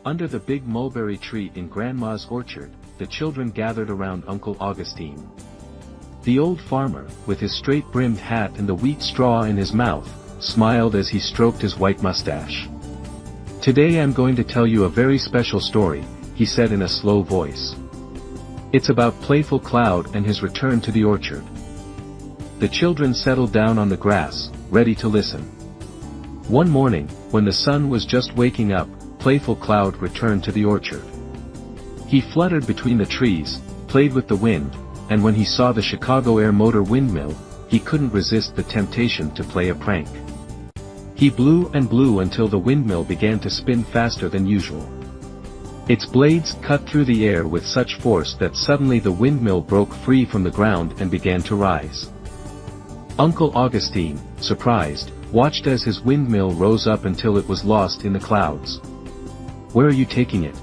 Under the big mulberry tree in Grandma's orchard, the children gathered around Uncle Augustine. The old farmer, with his straight-brimmed hat and the wheat straw in his mouth, smiled as he stroked his white mustache. "Today I'm going to tell you a very special story," he said in a slow voice. "It's about Playful Cloud and his return to the orchard." The children settled down on the grass, ready to listen. One morning, when the sun was just waking up, Playful Cloud returned to the orchard. He fluttered between the trees, played with the wind, and when he saw the Chicago air motor windmill, he couldn't resist the temptation to play a prank. He blew and blew until the windmill began to spin faster than usual. Its blades cut through the air with such force that suddenly the windmill broke free from the ground and began to rise. Uncle Augustine, surprised, watched as his windmill rose up until it was lost in the clouds. "Where are you taking it?"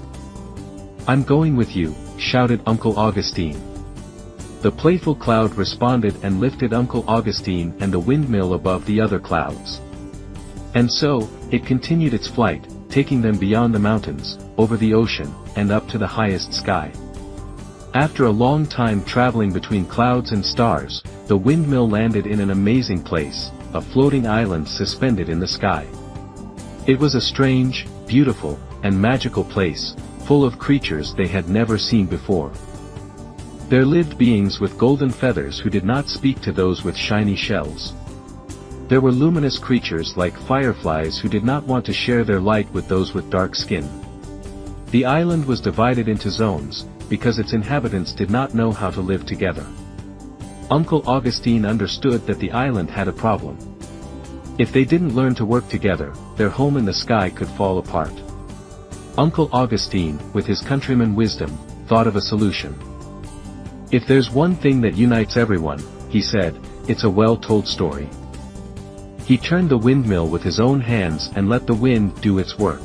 "I'm going with you," shouted Uncle Augustine. The Playful Cloud responded and lifted Uncle Augustine and the windmill above the other clouds. And so, it continued its flight, taking them beyond the mountains, over the ocean, and up to the highest sky. After a long time traveling between clouds and stars, the windmill landed in an amazing place, a floating island suspended in the sky. It was a strange, beautiful, and magical place, full of creatures they had never seen before. There lived beings with golden feathers who did not speak to those with shiny shells. There were luminous creatures like fireflies who did not want to share their light with those with dark skin. The island was divided into zones, because its inhabitants did not know how to live together. Uncle Augustine understood that the island had a problem. If they didn't learn to work together, their home in the sky could fall apart. Uncle Augustine, with his countryman wisdom, thought of a solution. "If there's one thing that unites everyone," he said, "it's a well-told story." He turned the windmill with his own hands and let the wind do its work.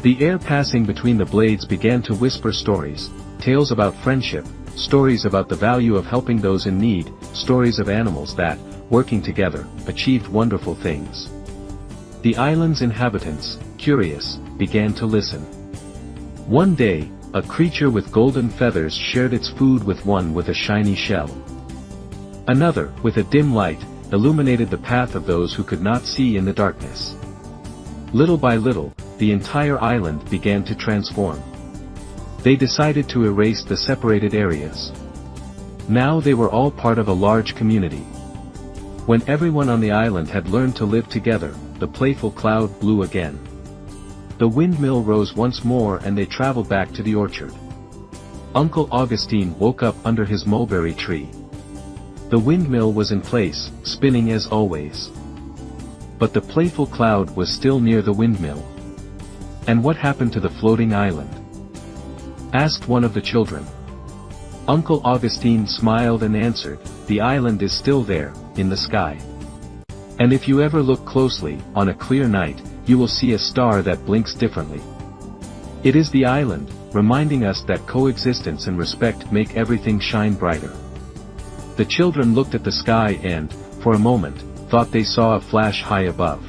The air passing between the blades began to whisper stories, tales about friendship, stories about the value of helping those in need, stories of animals that, working together, achieved wonderful things. The island's inhabitants, curious, began to listen. One day, a creature with golden feathers shared its food with one with a shiny shell. Another, with a dim light, illuminated the path of those who could not see in the darkness. Little by little, the entire island began to transform. They decided to erase the separated areas. Now they were all part of a large community. When everyone on the island had learned to live together, the Playful Cloud blew again. The windmill rose once more and they traveled back to the orchard. Uncle Augustine woke up under his mulberry tree. The windmill was in place, spinning as always. But the Playful Cloud was still near the windmill. "And what happened to the floating island?" asked one of the children. Uncle Augustine smiled and answered, "The island is still there, in the sky. And if you ever look closely, on a clear night, you will see a star that blinks differently. It is the island, reminding us that coexistence and respect make everything shine brighter." The children looked at the sky and, for a moment, thought they saw a flash high above.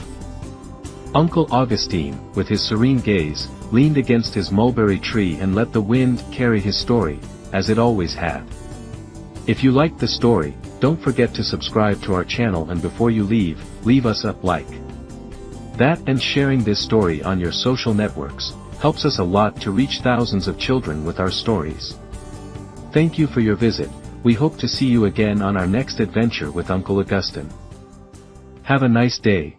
Uncle Augustine, with his serene gaze, leaned against his mulberry tree and let the wind carry his story, as it always had. If you liked the story, don't forget to subscribe to our channel, and before you leave us a like. That and sharing this story on your social networks helps us a lot to reach thousands of children with our stories. Thank you for your visit. We hope to see you again on our next adventure with Uncle Augustine. Have a nice day.